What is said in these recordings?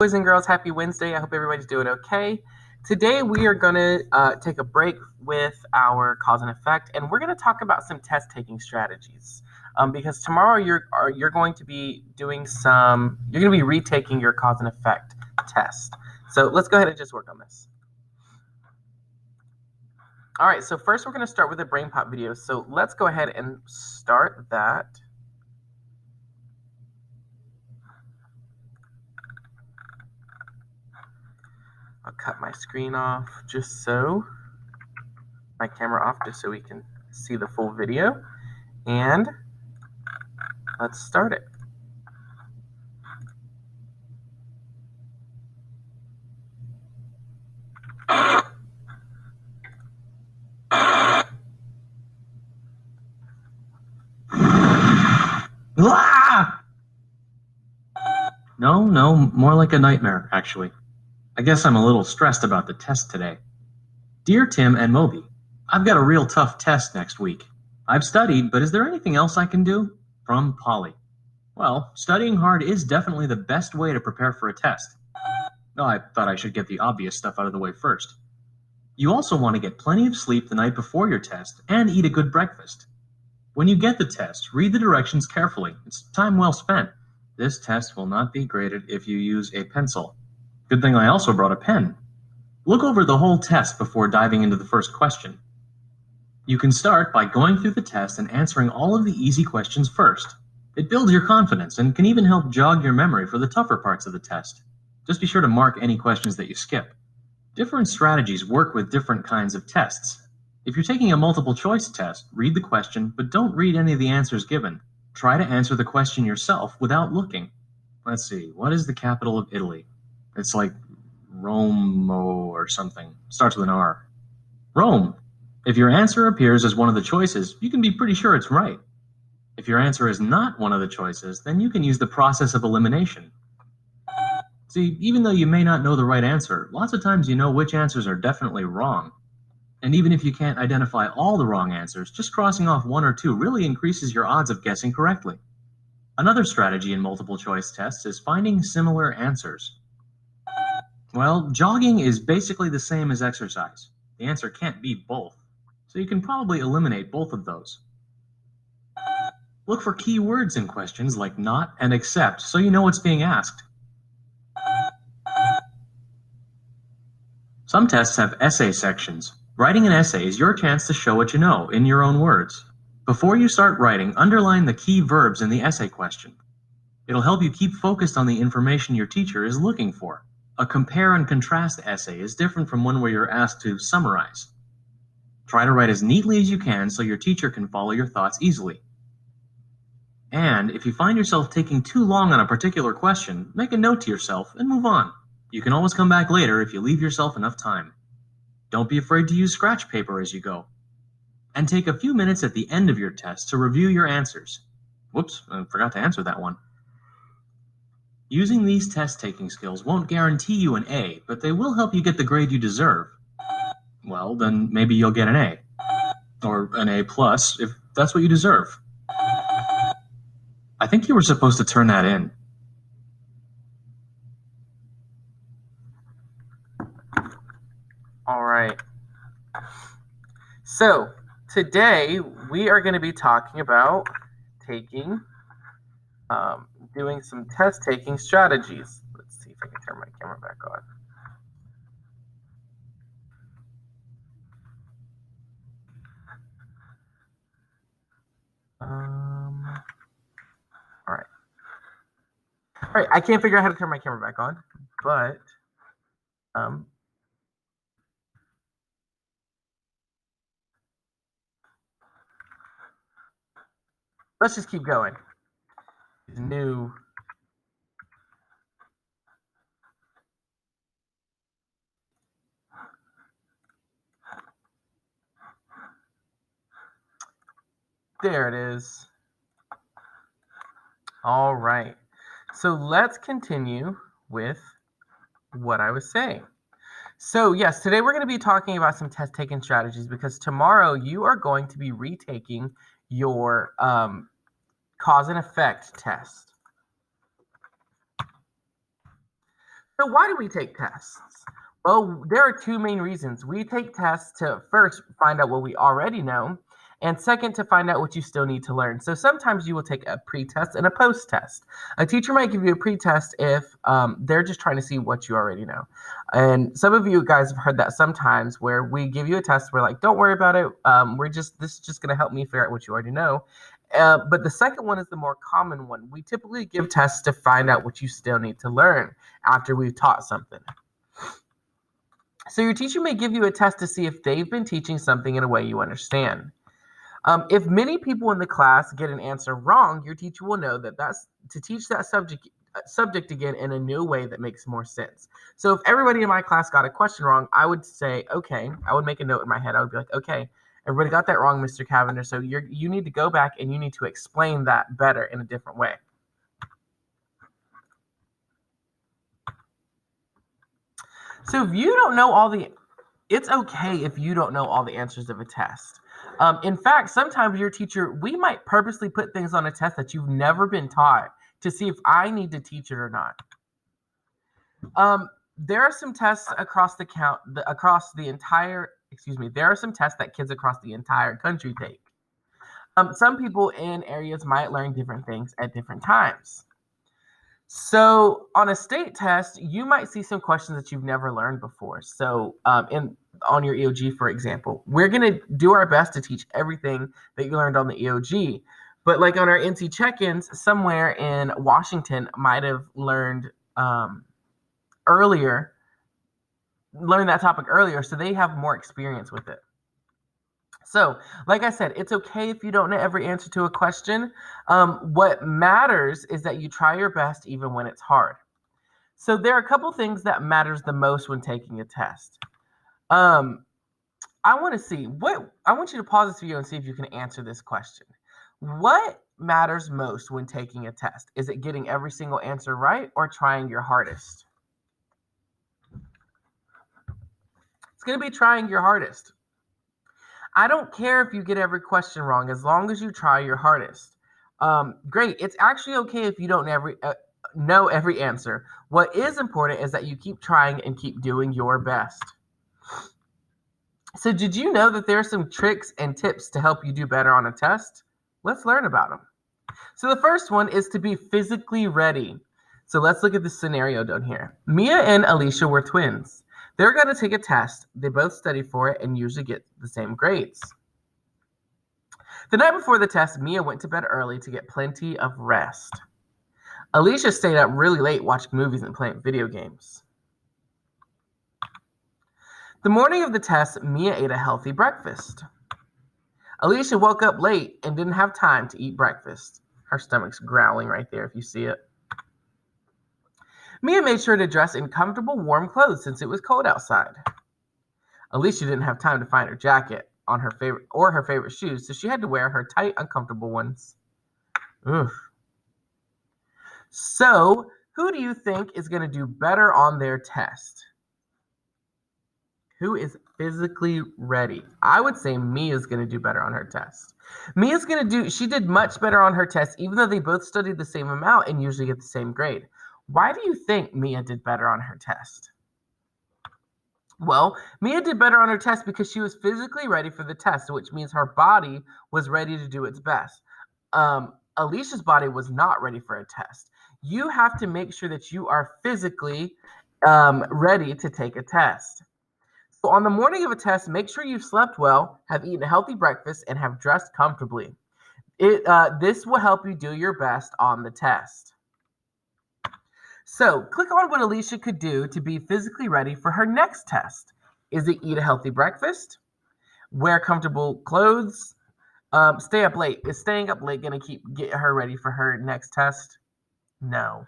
Boys and girls, happy Wednesday. I hope everybody's doing okay. Today we are going to take a break with our cause and effect, and we're going to talk about some test taking strategies. Because tomorrow you're going to be retaking your cause and effect test. So let's go ahead and just work on this. All right, so first we're going to start with the BrainPop video. So let's go ahead and start that. I'll cut my screen off my camera off just so we can see the full video. And let's start it. Ah! No, more like a nightmare, actually. I guess I'm a little stressed about the test today. Dear Tim and Moby, I've got a real tough test next week. I've studied, but is there anything else I can do? From Polly. Well, studying hard is definitely the best way to prepare for a test. No, I thought I should get the obvious stuff out of the way first. You also want to get plenty of sleep the night before your test and eat a good breakfast. When you get the test, read the directions carefully. It's time well spent. This test will not be graded if you use a pencil. Good thing I also brought a pen. Look over the whole test before diving into the first question. You can start by going through the test and answering all of the easy questions first. It builds your confidence and can even help jog your memory for the tougher parts of the test. Just be sure to mark any questions that you skip. Different strategies work with different kinds of tests. If you're taking a multiple choice test, read the question, but don't read any of the answers given. Try to answer the question yourself without looking. Let's see, what is the capital of Italy? It's like Romo or something. Starts with an R. Rome. If your answer appears as one of the choices, you can be pretty sure it's right. If your answer is not one of the choices, then you can use the process of elimination. See, even though you may not know the right answer, lots of times you know which answers are definitely wrong. And even if you can't identify all the wrong answers, just crossing off one or two really increases your odds of guessing correctly. Another strategy in multiple choice tests is finding similar answers. Well, jogging is basically the same as exercise. The answer can't be both, so you can probably eliminate both of those. Look for key words in questions like not and except so you know what's being asked. Some tests have essay sections. Writing an essay is your chance to show what you know in your own words. Before you start writing, underline the key verbs in the essay question. It'll help you keep focused on the information your teacher is looking for. A compare and contrast essay is different from one where you're asked to summarize. Try to write as neatly as you can so your teacher can follow your thoughts easily. And if you find yourself taking too long on a particular question, make a note to yourself and move on. You can always come back later if you leave yourself enough time. Don't be afraid to use scratch paper as you go. And take a few minutes at the end of your test to review your answers. Whoops, I forgot to answer that one. Using these test-taking skills won't guarantee you an A, but they will help you get the grade you deserve. Well, then maybe you'll get an A. Or an A+, if that's what you deserve. I think you were supposed to turn that in. All right. So today we are going to be talking about doing some test-taking strategies. Let's see if I can turn my camera back on. All right. All right, I can't figure out how to turn my camera back on, but let's just keep going. New. There it is. All right. So let's continue with what I was saying. So yes, today we're going to be talking about some test-taking strategies because tomorrow you are going to be retaking your cause and effect test. So why do we take tests? Well, there are two main reasons. We take tests to first find out what we already know, and second, to find out what you still need to learn. So sometimes you will take a pre-test and a post-test. A teacher might give you a pre-test if they're just trying to see what you already know. And some of you guys have heard that sometimes where we give you a test, we're like, don't worry about it. This is just going to help me figure out what you already know. But the second one is the more common one. We typically give tests to find out what you still need to learn after we've taught something. So your teacher may give you a test to see if they've been teaching something in a way you understand. If many people in the class get an answer wrong, your teacher will know that that's to teach that subject again in a new way that makes more sense. So if everybody in my class got a question wrong, I would say, okay, I would make a note in my head. I would be like, okay, everybody got that wrong, Mr. Cavendish. So you need to go back and you need to explain that better in a different way. So if you don't know it's okay if you don't know all the answers of a test. In fact, sometimes your teacher, we might purposely put things on a test that you've never been taught to see if I need to teach it or not. There are some tests across the entire, there are some tests that kids across the entire country take. Some people in areas might learn different things at different times. So on a state test, you might see some questions that you've never learned before. So on your EOG, for example, we're going to do our best to teach everything that you learned on the EOG. But like on our NC check-ins, somewhere in Washington might have learned that topic earlier, so they have more experience with it. So, like I said, it's okay if you don't know every answer to a question. What matters is that you try your best even when it's hard. So there are a couple things that matters the most when taking a test. I want you to pause this video and see if you can answer this question. What matters most when taking a test? Is it getting every single answer right or trying your hardest? It's going to be trying your hardest. I don't care if you get every question wrong as long as you try your hardest. Great. It's actually okay if you don't know every answer. What is important is that you keep trying and keep doing your best. So did you know that there are some tricks and tips to help you do better on a test? Let's learn about them. So the first one is to be physically ready. So let's look at this scenario down here. Mia and Alicia were twins. They're going to take a test. They both study for it and usually get the same grades. The night before the test, Mia went to bed early to get plenty of rest. Alicia stayed up really late watching movies and playing video games. The morning of the test, Mia ate a healthy breakfast. Alicia woke up late and didn't have time to eat breakfast. Her stomach's growling right there if you see it. Mia made sure to dress in comfortable, warm clothes since it was cold outside. Alicia didn't have time to find her jacket on her favorite shoes, so she had to wear her tight, uncomfortable ones. Oof. So, who do you think is going to do better on their test? Who is physically ready? I would say Mia's going to do better on her test. She did much better on her test, even though they both studied the same amount and usually get the same grade. Why do you think Mia did better on her test? Well, Mia did better on her test because she was physically ready for the test, which means her body was ready to do its best. Alicia's body was not ready for a test. You have to make sure that you are physically ready to take a test. So on the morning of a test, make sure you've slept well, have eaten a healthy breakfast, and have dressed comfortably. This will help you do your best on the test. So click on what Alicia could do to be physically ready for her next test. Is it eat a healthy breakfast? Wear comfortable clothes? Stay up late. Is staying up late going to get her ready for her next test? No.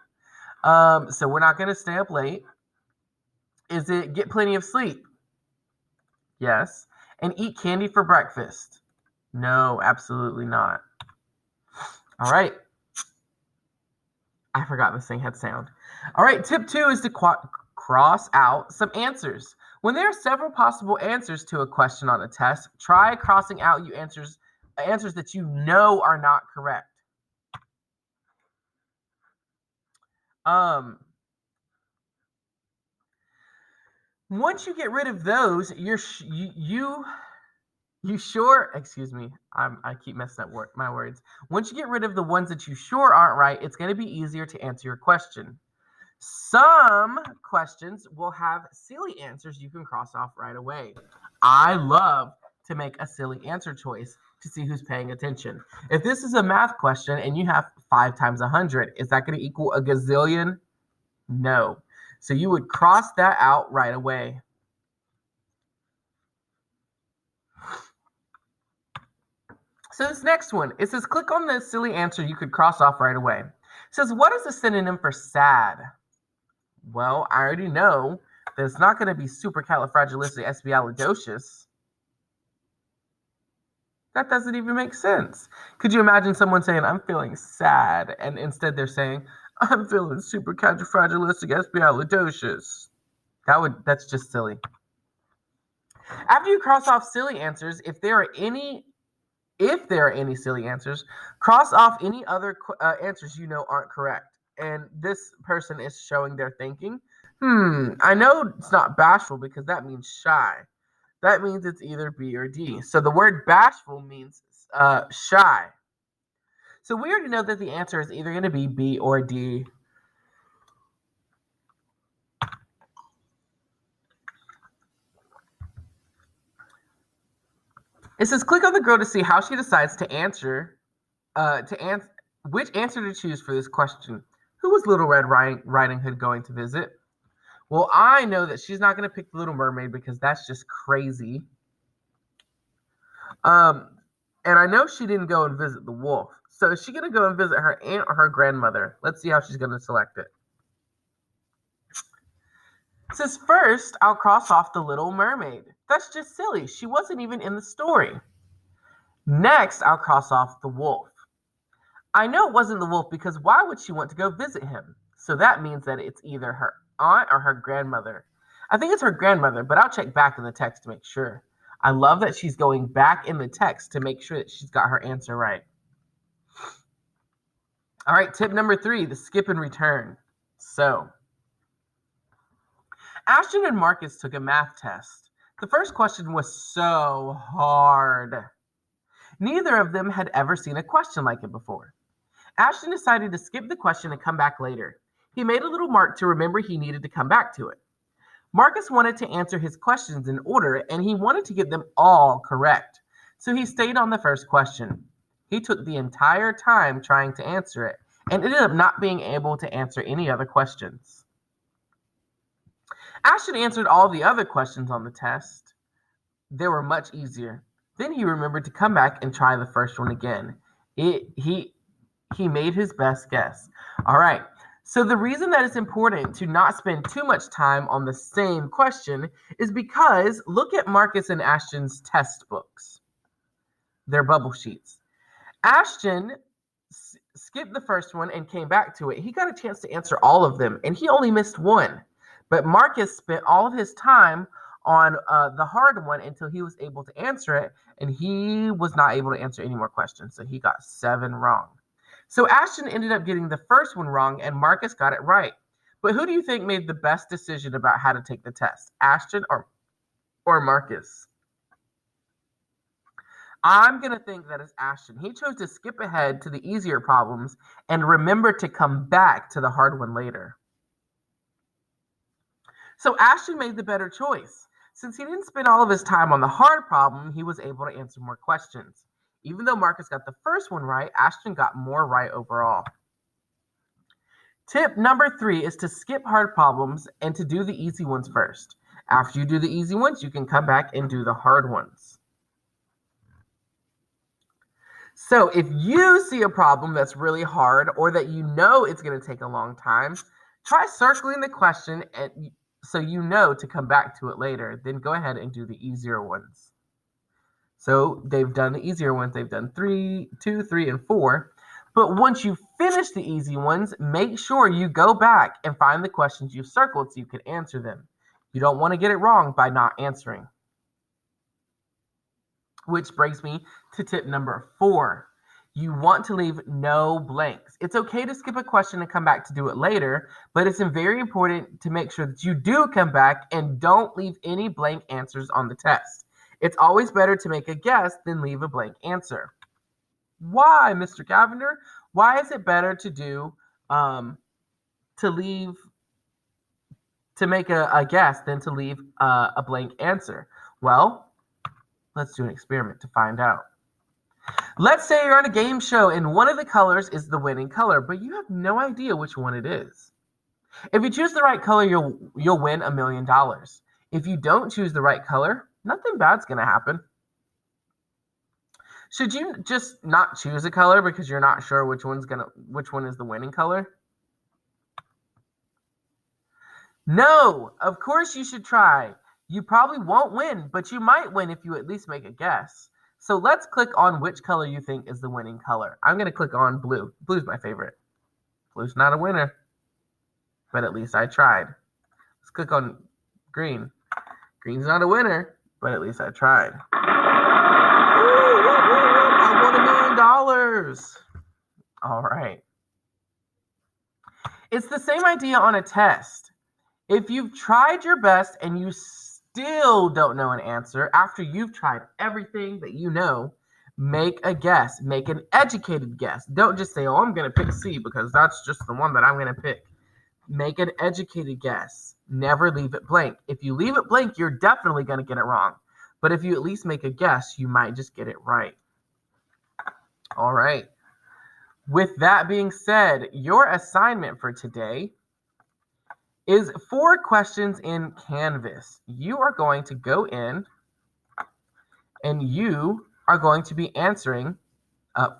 So we're not going to stay up late. Is it get plenty of sleep? Yes. And eat candy for breakfast? No, absolutely not. All right. I forgot this thing had sound. All right, tip 2 is to cross out some answers. When there are several possible answers to a question on a test, try crossing out answers that you know are not correct. Once you get rid of those, you sure, excuse me, I keep messing up my words. Once you get rid of the ones that you sure aren't right, it's going to be easier to answer your question. Some questions will have silly answers you can cross off right away. I love to make a silly answer choice to see who's paying attention. If this is a math question and you have 5 times 100, is that going to equal a gazillion? No. So you would cross that out right away. So this next one, it says click on the silly answer you could cross off right away. It says, what is a synonym for sad? Well, I already know that it's not going to be supercalifragilisticexpialidocious. That doesn't even make sense. Could you imagine someone saying, I'm feeling sad, and instead they're saying, I'm feeling supercalifragilisticexpialidocious? That's just silly. After you cross off silly answers, if there are any silly answers, cross off any other answers you know aren't correct. And this person is showing their thinking. I know it's not bashful because that means shy. That means it's either B or D. So the word bashful means shy. So we already know that the answer is either going to be B or D. It says click on the girl to see how she decides to answer which answer to choose for this question. Who was Little Red Riding Hood going to visit? Well, I know that she's not going to pick the Little Mermaid because that's just crazy. And I know she didn't go and visit the wolf. So is she going to go and visit her aunt or her grandmother? Let's see how she's going to select it. It says first, I'll cross off the Little Mermaid. That's just silly. She wasn't even in the story. Next, I'll cross off the wolf. I know it wasn't the wolf because why would she want to go visit him? So that means that it's either her aunt or her grandmother. I think it's her grandmother, but I'll check back in the text to make sure. I love that she's going back in the text to make sure that she's got her answer right. All right, tip number 3, the skip and return. So, Ashton and Marcus took a math test. The first question was so hard. Neither of them had ever seen a question like it before. Ashton decided to skip the question and come back later. He made a little mark to remember he needed to come back to it. Marcus wanted to answer his questions in order, and he wanted to get them all correct. So he stayed on the first question. He took the entire time trying to answer it, and ended up not being able to answer any other questions. Ashton answered all the other questions on the test. They were much easier. Then he remembered to come back and try the first one again. He made his best guess. All right. So the reason that it's important to not spend too much time on the same question is because look at Marcus and Ashton's test books. Their bubble sheets. Ashton skipped the first one and came back to it. He got a chance to answer all of them, and he only missed one. But Marcus spent all of his time on the hard one until he was able to answer it, and he was not able to answer any more questions. So he got 7 wrong. So Ashton ended up getting the first one wrong, and Marcus got it right. But who do you think made the best decision about how to take the test, Ashton or Marcus? I'm going to think that it's Ashton. He chose to skip ahead to the easier problems and remember to come back to the hard one later. So Ashton made the better choice. Since he didn't spend all of his time on the hard problem, he was able to answer more questions. Even though Marcus got the first one right, Ashton got more right overall. Tip number 3 is to skip hard problems and to do the easy ones first. After you do the easy ones, you can come back and do the hard ones. So if you see a problem that's really hard or that you know it's going to take a long time, try circling the question so you know to come back to it later. Then go ahead and do the easier ones. So they've done the easier ones. They've done 2, 3, and 4. But once you finish the easy ones, make sure you go back and find the questions you've circled so you can answer them. You don't want to get it wrong by not answering. Which brings me to tip number 4. You want to leave no blanks. It's okay to skip a question and come back to do it later, but it's very important to make sure that you do come back and don't leave any blank answers on the test. It's always better to make a guess than leave a blank answer. Why, Mr. Cavender? Why is it better to do to make a guess than to leave a blank answer? Well, let's do an experiment to find out. Let's say you're on a game show and one of the colors is the winning color, but you have no idea which one it is. If you choose the right color, you'll win $1 million. If you don't choose the right color, nothing bad's going to happen. Should you just not choose a color because you're not sure which one is the winning color? No, of course you should try. You probably won't win, but you might win if you at least make a guess. So let's click on which color you think is the winning color. I'm going to click on blue. Blue's my favorite. Blue's not a winner, but at least I tried. Let's click on green. Green's not a winner, but at least I tried. I won $1 million. All right. It's the same idea on a test. If you've tried your best and you still don't know an answer after you've tried everything that you know, make a guess. Make an educated guess. Don't just say, oh, I'm going to pick C because that's just the one that I'm going to pick. Make an educated guess. Never leave it blank. If you leave it blank, you're definitely going to get it wrong. But if you at least make a guess, you might just get it right. All right. With that being said, your assignment for today is 4 questions in Canvas. You are going to go in and you are going to be answering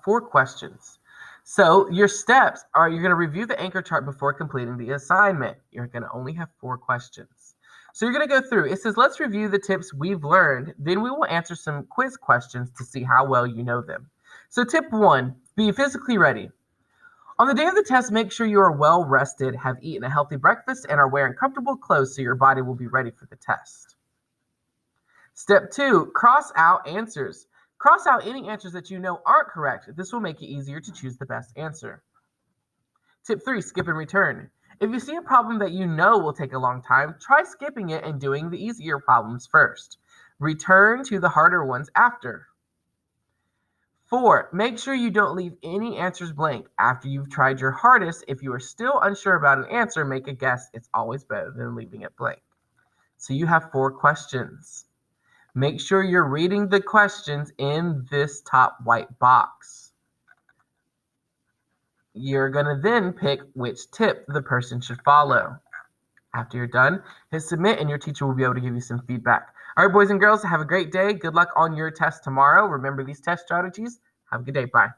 4 questions. So your steps are you're going to review the anchor chart before completing the assignment. You're going to only have 4 questions. So you're going to go through. It says, let's review the tips we've learned. Then we will answer some quiz questions to see how well you know them. So tip 1, be physically ready. On the day of the test, make sure you are well rested, have eaten a healthy breakfast, and are wearing comfortable clothes so your body will be ready for the test. Step 2, cross out answers. Cross out any answers that you know aren't correct. This will make it easier to choose the best answer. Tip 3, skip and return. If you see a problem that you know will take a long time, try skipping it and doing the easier problems first. Return to the harder ones after. 4, make sure you don't leave any answers blank. After you've tried your hardest, if you are still unsure about an answer, make a guess. It's always better than leaving it blank. So you have 4 questions. Make sure you're reading the questions in this top white box. You're going to then pick which tip the person should follow. After you're done, hit submit and your teacher will be able to give you some feedback. All right, boys and girls, have a great day. Good luck on your test tomorrow. Remember these test strategies. Have a good day. Bye.